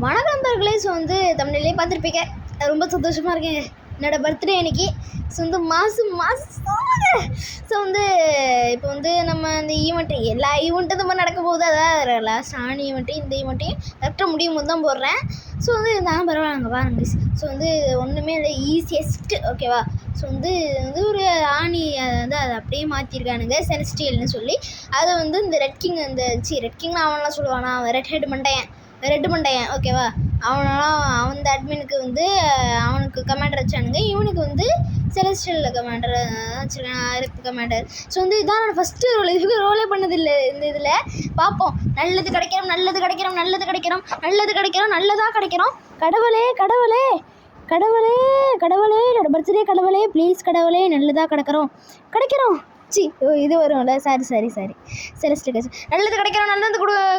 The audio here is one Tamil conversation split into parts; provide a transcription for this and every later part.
வணக்கம் நண்பர்களே. ஸோ வந்து தமிழ்லேயே பார்த்துருப்பீங்க. ரொம்ப சந்தோஷமாக இருக்கேங்க. என்னோடய பர்த்டே அன்றைக்கி. ஸோ வந்து மாதம் ஸோ வந்து இப்போ வந்து நம்ம இந்த ஈவெண்ட்டு எல்லா ஈவெண்ட்டும் இந்த மாதிரி நடக்க போகுது. அதான் லாஸ்ட் ஈவெண்ட்டு இந்த ஈவெண்ட்டையும் கரெக்டாக முடியும் போது தான் போடுறேன். ஸோ வந்து இருந்தாலும் பரவாயில்லங்க பாருங்க. ஸோ வந்து ஒன்றுமே இல்லை, ஈஸியஸ்ட்டு ஓகேவா. ஸோ வந்து ஒரு ஆணி வந்து அதை அப்படியே மாற்றிருக்கானுங்க செலஸ்டியல்னு சொல்லி. அதை வந்து இந்த ரெட் கிங்லாம் அவனெலாம் சொல்லுவானா, ரெட் மண்டையன் ஓகேவா. அந்த அட்மினுக்கு வந்து அவனுக்கு கமாண்டர் வச்சானுங்க, இவனுக்கு வந்து செலஸ்டியல் கமாண்டர் வச்சுருக்கான், கமாண்டர். ஸோ வந்து இதான் என்னோடய ஃபஸ்ட்டு ரோல். இதுக்கு ரோலே பண்ணதில்லை. இந்த இதில் பார்ப்போம். நல்லது கிடைக்கிறோம், நல்லதாக கிடைக்கிறோம். கடவுளே என்னோட பர்த்டே கடவுளே, ப்ளீஸ் கடவுளே, நல்லதாக கிடைக்கிறோம். இது வரும்ல, சாரி செலஸ்டியல் நல்லது கிடைக்கிறோம்,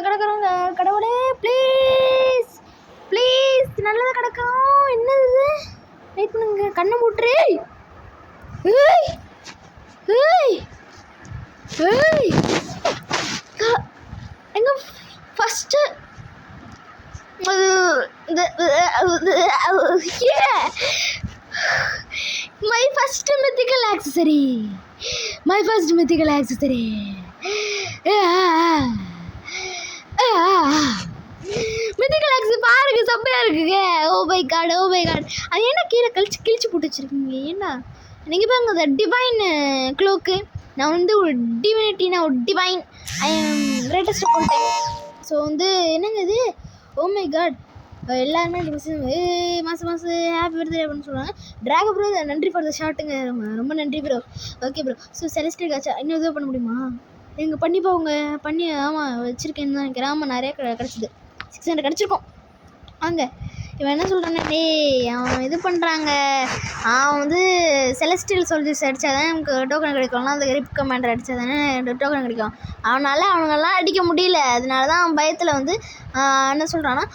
கிடைக்கிறோம். கடவுளே ப்ளீஸ் நல்லதாக கிடைக்கும். என்னது வெயிட் பண்ணுங்க, கண்ணை மூட்டுரு. எங்க first my first mythical accessory. Mythical accessory பாருங்க, செம்மையா இருக்குங்க. Oh my god. அது என்ன கீழே கிழிச்சு போட்டு வச்சிருக்கீங்க? ஏன்னா நீங்கள் பாருங்க, அந்த டிவைன் க்ளோக்கு. நான் வந்து ஒரு டிவினிட்டி, நான் ஒரு divine. I am greatest of all time. So வந்து என்னங்க இது? Oh my God. எல்லாருமே மாதம் ஹாப்பி பர்த்டே அப்படின்னு சொல்லுவாங்க. ட்ராகோ ப்ரோ, நன்றி ஃபார் த ஷார்ட்டுங்க. ரொம்ப நன்றி bro. Okay bro. So celestial காச்சா இன்னும் எதுவும் பண்ண முடியுமா? எங்கள் பண்ணி ஆமாம் வச்சுருக்கேன்னு தான் நினைக்கிறேன். ஆமாம், நிறையா கிடச்சிது. 600 கிடச்சிருக்கோம். வாங்க. இவன் என்ன சொல்கிறானே, அவன் இது பண்ணுறாங்க. அவன் வந்து செலஸ்டியல் சோல்ஜர்ஸ் அடித்தா தான் நமக்கு டோக்கன் கிடைக்கும்னா, அந்த ரிப் கமாண்டர் அடித்தா தானே டோக்கன் கிடைக்கும். அவனுங்கெல்லாம் அடிக்க முடியல. அதனால தான் அவன் பயத்தில் வந்து என்ன சொல்கிறான்னா,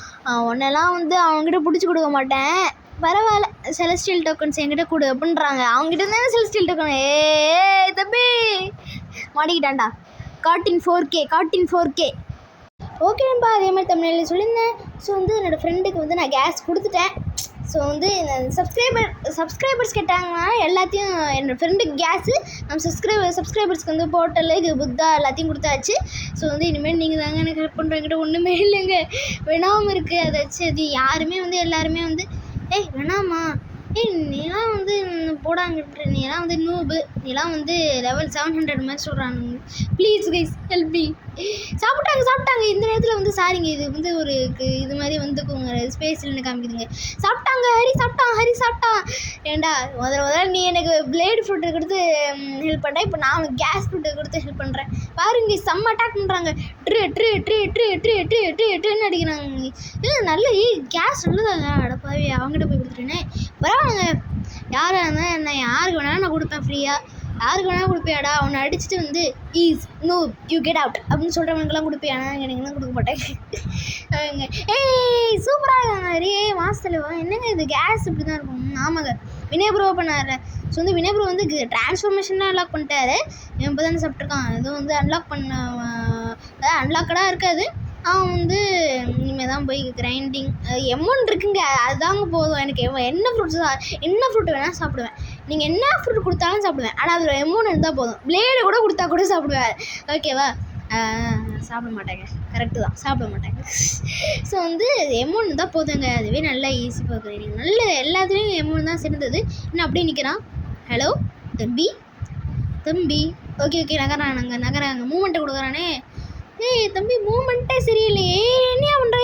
உன்னெல்லாம் வந்து அவங்ககிட்ட பிடிச்சி கொடுக்க மாட்டேன், பரவாயில்ல செலஸ்டியல் டோக்கன்ஸ் என்கிட்ட கொடு அப்படின்றாங்க. அவங்ககிட்ட தானே செலஸ்டியல் டோக்கன். தம்பி மாட்டிக்கிட்டான்டா. காட்டின் 4K. ஓகே நண்பா, அதே மாதிரி தமிழில் சொல்லியிருந்தேன். ஸோ வந்து என்னோடய ஃப்ரெண்டுக்கு வந்து நான் கேஸ் கொடுத்துட்டேன். ஸோ வந்து சப்ஸ்கிரைபர்ஸ் கேட்டாங்கன்னா எல்லாத்தையும் என்னோடய ஃப்ரெண்டுக்கு கேஸு, நம்ம சப்ஸ்கிரைபர்ஸ்க்கு வந்து போர்ட்டலு புத்தா எல்லாத்தையும் கொடுத்தாச்சு. ஸோ வந்து இனிமேல் நீங்கள் தாங்க எனக்கு ஹெல்ப் பண்ணுறங்கிட்ட ஒன்றுமே இல்லைங்க. வேணாமல் இருக்குது அதை வச்சு. அது யாருமே வந்து எல்லாருமே வந்து வேணாமா, நீலாம் வந்து போடாங்கிட்டு, நீலாம் வந்து நூபு, நீலாம் வந்து level 700 மாதிரி சொல்கிறானுங்க. Please guys help me. சாப்பிட்டாங்க. இந்த நேரத்தில் வந்து சாரிங்க, இது வந்து ஒரு இது மாதிரி வந்துக்கோங்க, ஸ்பேஸ் இல்லைன்னு காமிக்குதுங்க. சாப்பிட்டாங்க. ஹரி சாப்பிட்டான். ஏண்டா முதல்ல நீ எனக்கு பிளேடு ஃப்ரூட்டை கொடுத்து ஹெல்ப் பண்ணுறேன், இப்போ நான் உனக்கு கேஸ் ஃப்ரூட்டை கொடுத்து ஹெல்ப் பண்ணுறேன். பாருங்க, செம்ம அட்டாக் பண்ணுறாங்க. ட்ருன்னு அடிக்கிறாங்க. நல்ல கேஸ் நல்லதாங்க. அடப்பாவி, அவங்ககிட்ட போய் கொடுத்துட்டேனே. பரவாயில்லைங்க, யாராக இருந்தால் என்ன, யாருக்கு வேணாலும் நான் கொடுப்பேன் ஃப்ரீயாக. யாருக்கு வேணாலும் கொடுப்பியாடா? அவனை அடிச்சுட்டு வந்து is no you get out அப்படின்னு சொல்கிறவனுக்கெல்லாம் கொடுப்பியானா? எனக்குலாம் கொடுக்க மாட்டேன். சூப்பராக இருக்காங்க. மாதத்தில் என்னங்க இது கேஸ் இப்படி தான் இருக்கும். ஆமாங்க, வினய் ப்ரோ பண்ணார். ஸோ வந்து வினய் ப்ரோ வந்து ட்ரான்ஸ்ஃபர்மேஷன்லாம் அன்லாக் பண்ணிட்டாரு. இவன் இப்போ தானே சாப்பிட்ருக்கான். இதுவும் வந்து அன்லாக்கடாக இருக்காது. அவன் வந்து இனிமேல் தான் போய் கிரைண்டிங் எமௌண்ட் இருக்குங்க, அதுதாங்க போதும் எனக்கு. என்ன ஃப்ரூட் வேணால் சாப்பிடுவேன். நீங்கள் என்ன ஃப்ரூட் கொடுத்தாலும் சாப்பிடுவேன். ஆனால் அதில் எமௌண்ட் இருந்தால் போதும். பிளேடு கூட கொடுத்தா கூட சாப்பிடுவேன். ஓகேவா? சாப்பிட மாட்டேங்க. கரெக்டு தான், சாப்பிட மாட்டேங்க. ஸோ வந்து எமௌண்ட் தான் போதுங்க. அதுவே நல்லா ஈஸி பார்க்குறீங்க. நல்ல எல்லாத்துலேயும் எமௌண்ட் தான் சிறந்தது. இன்னும் அப்படியே நிற்கிறான். ஹலோ தம்பி. ஓகே நகராங்க. மூமெண்ட்டை கொடுக்குறானே. தம்பி மூமெண்ட்டே சரியில்லையே, என்ன பண்ணுற?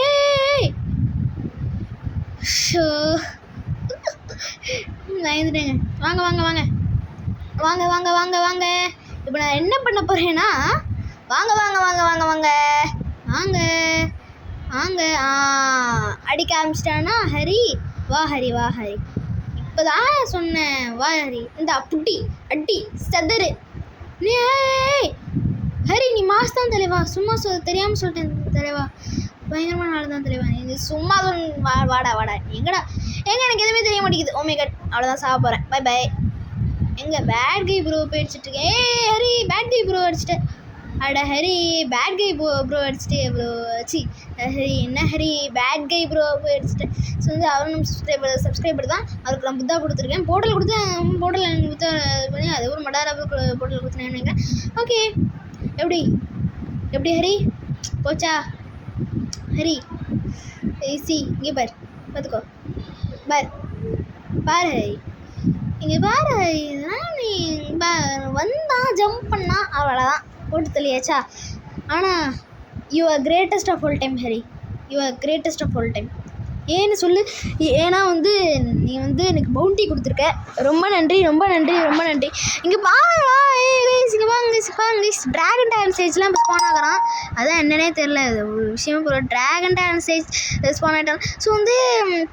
ஷோ பயந்துட்டேங்க. வாங்க. இப்போ நான் என்ன பண்ண போகிறேன்னா, வாங்க அடிக்க ஆரம்பிச்சிட்டானா. ஹரி வா ஹரி. இப்போ தான் சொன்னேன், வா ஹரி. இந்த புட்டி அடி சதரு. ஹரி நீ மாஸ் தான் தலைவா, சும்மா தெரியாமல் சொல்லிட்டேன் தலைவா, பயங்கரமான நாள் தான் தலைவா. நீ சும்மா வாடா எங்கடா எனக்கு எதுவுமே தெரிய மாட்டேங்குது. ஓ மை காட், அவ்வளோதான் சாப்பிட போகிறேன். பை. எங்கே பேட் கை ப்ரோ போய் அடிச்சிட்ருக்கேன். ஹரி பேட் கை ப்ரோ அடிச்சிட்டேன். அட ஹரி பேட் கை ப்ரோ அடிச்சிட்டே ப்ரோ சி ஹரி என்ன ஹரி பேட் கை ப்ரோ போய் அடிச்சிட்டேன். ஸோ வந்து அவர் நம்ம சப்ஸ்கிரைபர் தான், அவருக்கு நான் புத்தா கொடுத்துருக்கேன். போர்ட்டல் கொடுத்தேன், போர்ட்டல் எனக்கு புத்தா பண்ணி அது ஒரு மடாராக போர்ட்டல் கொடுத்தேன் நினைக்கிறேன். ஓகே எப்படி எப்படி ஹரி போச்சா ஹரி சி இங்கே பார்த்துக்கோ பார் ஹரி இங்கே பாரு இதெல்லாம் நீ வந்தான் ஜம்ப் பண்ணா அவ்வளோதான் போட்டு தெளியாச்சா. ஆனால் you are greatest of all time Hari, you are greatest of all time. ஏன்னு சொல்லு, ஏன்னா வந்து நீ வந்து எனக்கு பவுண்டி கொடுத்துருக்க. ரொம்ப நன்றி ரொம்ப நன்றி ரொம்ப நன்றி. இங்கே பாருங்களா இங்கே பாருங்க ட்ராகன் டைம் ஸ்டேஜ்லாம் இப்போ ஸ்பான் ஆகிறான். அதான் என்னன்னே தெரில, ஒரு விஷயமே போல ட்ராகன் டைம் ஸ்டேஜ் ஸ்பான் ஆகிட்டான். ஸோ வந்து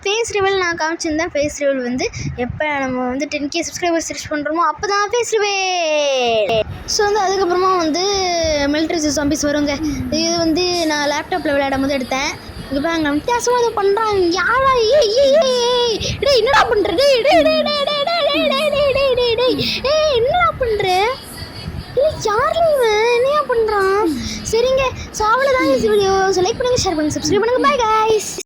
ஃபேஸ் ரிவல் நான் காமிச்சிருந்தேன். ஃபேஸ் ரிவல் வந்து எப்போ நம்ம வந்து 10K சப்ஸ்கிரைபர்ஸ் ரீச் பண்ணுறோமோ அப்போ தான் ஃபேஸ் ரிவல். ஸோ வந்து அதுக்கப்புறமா வந்து மிலிட்ரி ஜாம்பிஸ் வருங்க. இது வந்து நான் லேப்டாப்பில் விளையாடும் போது எடுத்தேன். இங்கே பாருங்க வித்தியாசமாக அதை பண்ணுறாங்க யாரா டே என்னடா பண்ணுற என்னடா பண்ணுற இல்லை யாரில் இவன் என்னையா பண்ணுறான். சரிங்க ஸோ அவ்வளோதாங்க வீடியோ. லைக் பண்ணுங்கள், ஷேர் பண்ணுங்கள், சப்ஸ்கிரைப் பண்ணுங்கள். Bye guys.